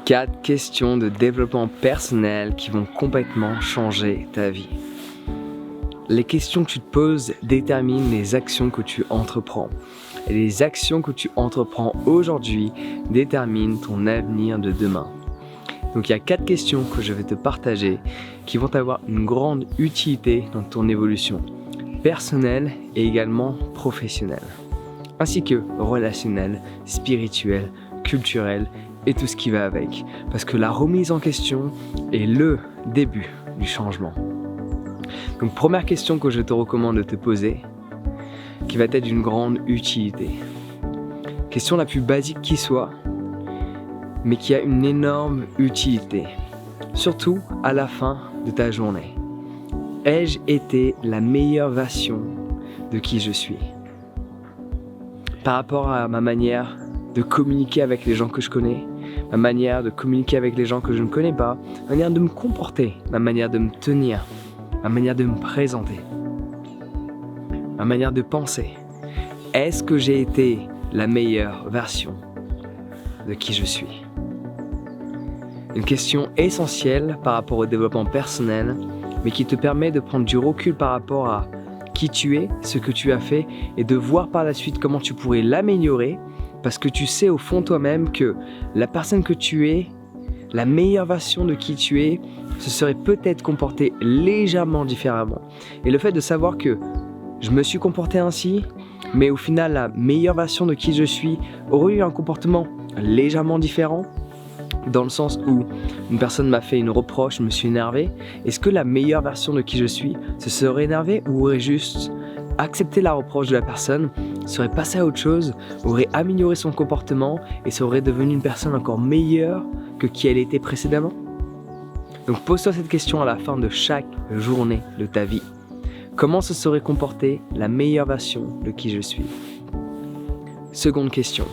4 questions de développement personnel qui vont complètement changer ta vie. Les questions que tu te poses déterminent les actions que tu entreprends. Et les actions que tu entreprends aujourd'hui déterminent ton avenir de demain. Donc il y a 4 questions que je vais te partager qui vont avoir une grande utilité dans ton évolution personnelle et également professionnelle, ainsi que relationnelle, spirituelle, culturelle et tout ce qui va avec. Parce que la remise en question est le début du changement. Donc première question que je te recommande de te poser, qui va être d'une grande utilité. Question la plus basique qui soit, mais qui a une énorme utilité, surtout à la fin de ta journée. Ai-je été la meilleure version de qui je suis? Par rapport à ma manière de communiquer avec les gens que je connais, ma manière de communiquer avec les gens que je ne connais pas, ma manière de me comporter, ma manière de me tenir, ma manière de me présenter, ma manière de penser. Est-ce que j'ai été la meilleure version de qui je suis? Une question essentielle par rapport au développement personnel, mais qui te permet de prendre du recul par rapport à qui tu es, ce que tu as fait, et de voir par la suite comment tu pourrais l'améliorer, parce que tu sais au fond de toi-même que la personne que tu es, la meilleure version de qui tu es, se serait peut-être comportée légèrement différemment. Et le fait de savoir que je me suis comporté ainsi, mais au final la meilleure version de qui je suis aurait eu un comportement légèrement différent, dans le sens où une personne m'a fait une reproche, je me suis énervé. Est-ce que la meilleure version de qui je suis se serait énervé ou aurait juste accepté la reproche de la personne, serait passé à autre chose, aurait amélioré son comportement et serait devenue une personne encore meilleure que qui elle était précédemment? Donc pose-toi cette question à la fin de chaque journée de ta vie. Comment se serait comportée la meilleure version de qui je suis? Seconde question.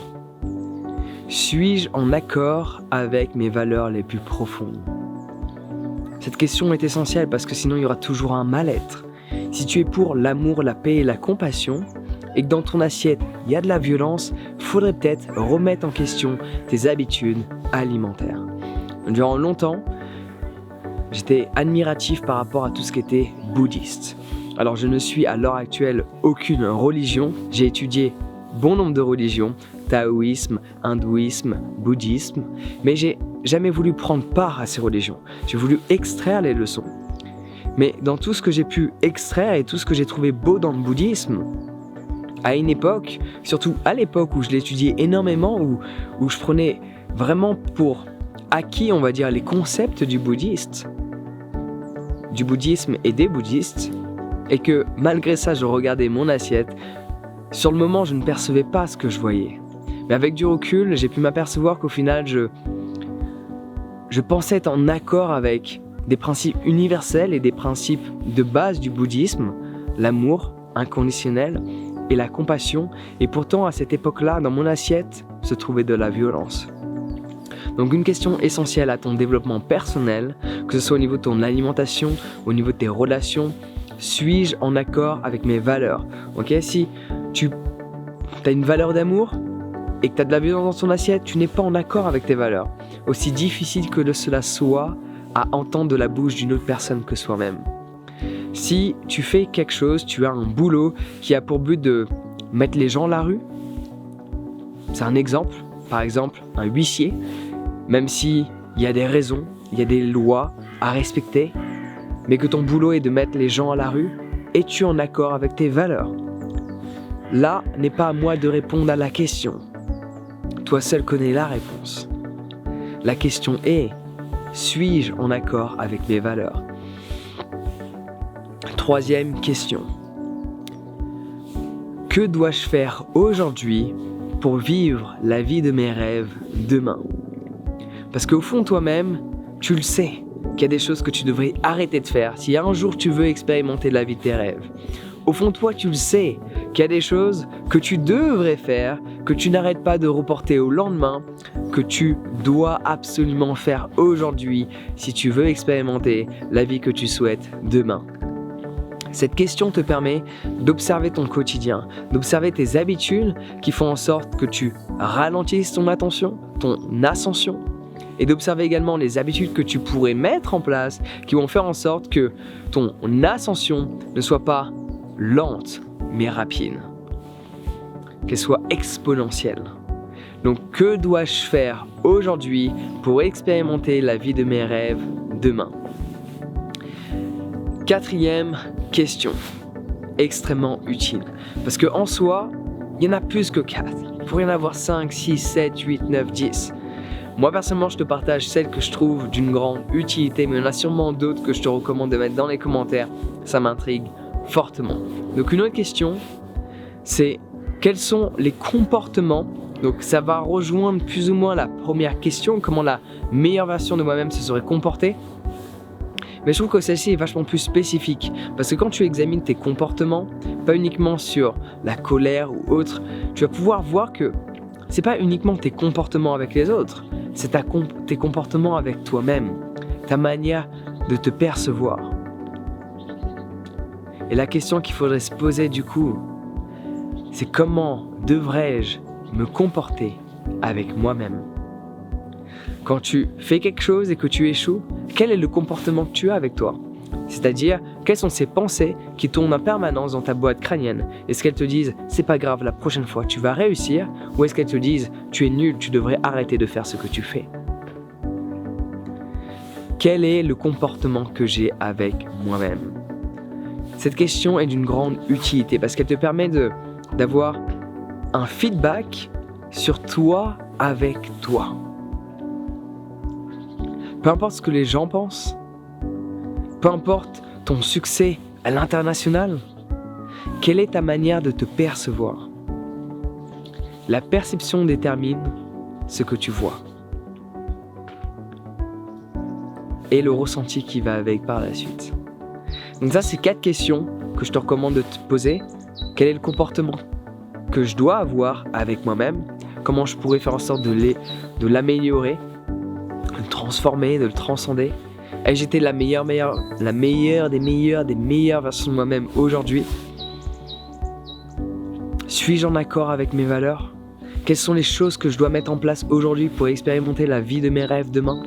Suis-je en accord avec mes valeurs les plus profondes? Cette question est essentielle parce que sinon il y aura toujours un mal-être. Si tu es pour l'amour, la paix et la compassion, et que dans ton assiette il y a de la violence, il faudrait peut-être remettre en question tes habitudes alimentaires. Durant longtemps, j'étais admiratif par rapport à tout ce qui était bouddhiste. Alors je ne suis à l'heure actuelle aucune religion, j'ai étudié bon nombre de religions, taoïsme, hindouisme, bouddhisme, mais j'ai jamais voulu prendre part à ces religions. J'ai voulu extraire les leçons. Mais dans tout ce que j'ai pu extraire et tout ce que j'ai trouvé beau dans le bouddhisme, à une époque, surtout à l'époque où je l'étudiais énormément, où je prenais vraiment pour acquis, on va dire, les concepts du bouddhisme et des bouddhistes, et que malgré ça, je regardais mon assiette. Sur le moment, je ne percevais pas ce que je voyais. Mais avec du recul, j'ai pu m'apercevoir qu'au final, je pensais être en accord avec des principes universels et des principes de base du bouddhisme, l'amour inconditionnel et la compassion. Et pourtant, à cette époque-là, dans mon assiette, se trouvait de la violence. Donc une question essentielle à ton développement personnel, que ce soit au niveau de ton alimentation, au niveau de tes relations, suis-je en accord avec mes valeurs? Ok, si tu as une valeur d'amour et que tu as de la violence dans ton assiette, tu n'es pas en accord avec tes valeurs. Aussi difficile que cela soit à entendre de la bouche d'une autre personne que soi-même. Si tu fais quelque chose, tu as un boulot qui a pour but de mettre les gens à la rue, c'est un exemple, par exemple un huissier, même s'il y a des raisons, il y a des lois à respecter, mais que ton boulot est de mettre les gens à la rue, es-tu en accord avec tes valeurs? Là n'est pas à moi de répondre à la question. Toi seul connais la réponse. La question est, suis-je en accord avec mes valeurs? Troisième question. Que dois-je faire aujourd'hui pour vivre la vie de mes rêves demain? Parce qu'au fond de toi-même, tu le sais qu'il y a des choses que tu devrais arrêter de faire si un jour tu veux expérimenter la vie de tes rêves. Au fond de toi, tu le sais qu'il y a des choses que tu devrais faire, que tu n'arrêtes pas de reporter au lendemain, que tu dois absolument faire aujourd'hui si tu veux expérimenter la vie que tu souhaites demain. Cette question te permet d'observer ton quotidien, d'observer tes habitudes qui font en sorte que tu ralentisses ton attention, ton ascension, et d'observer également les habitudes que tu pourrais mettre en place qui vont faire en sorte que ton ascension ne soit pas lente mais rapide, qu'elle soit exponentielle. Donc que dois-je faire aujourd'hui pour expérimenter la vie de mes rêves demain? Quatrième question, extrêmement utile, parce qu'en soi, il y en a plus que 4. Il pourrait y en avoir 5, 6, 7, 8, 9, 10. Moi personnellement, je te partage celle que je trouve d'une grande utilité, mais il y en a sûrement d'autres que je te recommande de mettre dans les commentaires. Ça m'intrigue fortement. Donc une autre question, c'est quels sont les comportements? Donc ça va rejoindre plus ou moins la première question, comment la meilleure version de moi-même se serait comportée. Mais je trouve que celle-ci est vachement plus spécifique, parce que quand tu examines tes comportements, pas uniquement sur la colère ou autre, tu vas pouvoir voir que c'est pas uniquement tes comportements avec les autres, c'est tes comportements avec toi-même, ta manière de te percevoir. Et la question qu'il faudrait se poser du coup, c'est comment devrais-je me comporter avec moi-même? Quand tu fais quelque chose et que tu échoues, quel est le comportement que tu as avec toi? C'est-à-dire, quelles sont ces pensées qui tournent en permanence dans ta boîte crânienne? Est-ce qu'elles te disent « c'est pas grave, la prochaine fois tu vas réussir » ou est-ce qu'elles te disent « tu es nul, tu devrais arrêter de faire ce que tu fais » Quel est le comportement que j'ai avec moi-même? Cette question est d'une grande utilité parce qu'elle te permet d'avoir un feedback sur toi avec toi. Peu importe ce que les gens pensent, peu importe ton succès à l'international, quelle est ta manière de te percevoir? La perception détermine ce que tu vois. Et le ressenti qui va avec par la suite. Donc ça, c'est 4 questions que je te recommande de te poser. Quel est le comportement que je dois avoir avec moi-même? Comment je pourrais faire en sorte de l'améliorer, de le transformer, de le transcender? Ai-je j'étais la meilleure des meilleures versions de moi-même aujourd'hui? Suis-je en accord avec mes valeurs? Quelles sont les choses que je dois mettre en place aujourd'hui pour expérimenter la vie de mes rêves demain?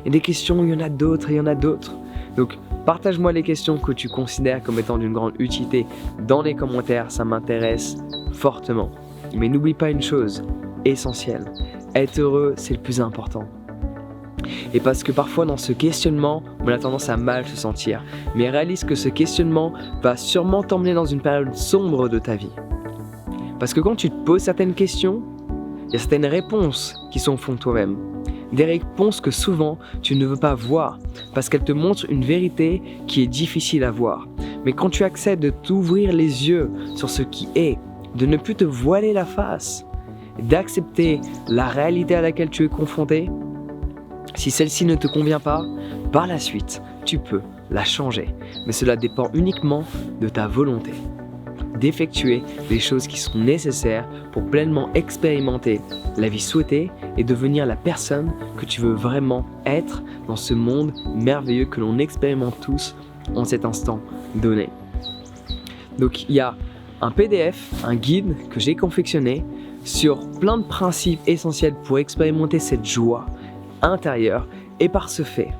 Et des questions, il y en a d'autres et il y en a d'autres. Donc, partage-moi les questions que tu considères comme étant d'une grande utilité dans les commentaires, ça m'intéresse fortement. Mais n'oublie pas une chose essentielle, être heureux, c'est le plus important. Et parce que parfois dans ce questionnement, on a tendance à mal se sentir. Mais réalise que ce questionnement va sûrement t'emmener dans une période sombre de ta vie. Parce que quand tu te poses certaines questions, il y a certaines réponses qui sont au fond de toi-même. Des réponses que souvent tu ne veux pas voir parce qu'elles te montrent une vérité qui est difficile à voir. Mais quand tu acceptes de t'ouvrir les yeux sur ce qui est, de ne plus te voiler la face, d'accepter la réalité à laquelle tu es confronté, si celle-ci ne te convient pas, par la suite, tu peux la changer. Mais cela dépend uniquement de ta volonté d'effectuer les choses qui sont nécessaires pour pleinement expérimenter la vie souhaitée et devenir la personne que tu veux vraiment être dans ce monde merveilleux que l'on expérimente tous en cet instant donné. Donc il y a un PDF, un guide que j'ai confectionné sur plein de principes essentiels pour expérimenter cette joie intérieure et par ce fait,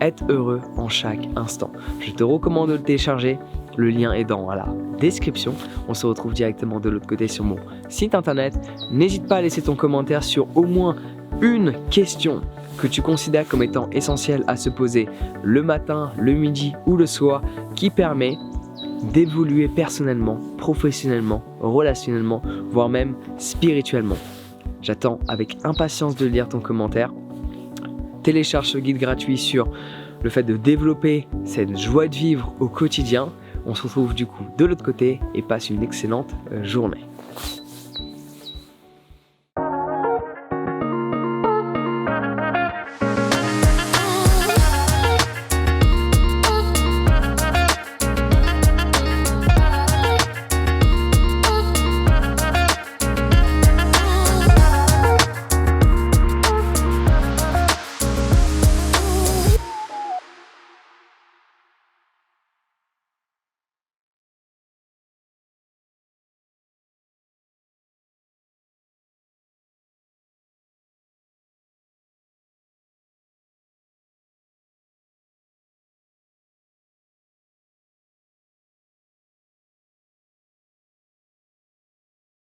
être heureux en chaque instant. Je te recommande de le télécharger. Le lien est dans la description. On se retrouve directement de l'autre côté sur mon site internet. N'hésite pas à laisser ton commentaire sur au moins une question que tu considères comme étant essentielle à se poser le matin, le midi ou le soir qui permet d'évoluer personnellement, professionnellement, relationnellement, voire même spirituellement. J'attends avec impatience de lire ton commentaire. Télécharge ce guide gratuit sur le fait de développer cette joie de vivre au quotidien. On se retrouve du coup de l'autre côté et passe une excellente journée.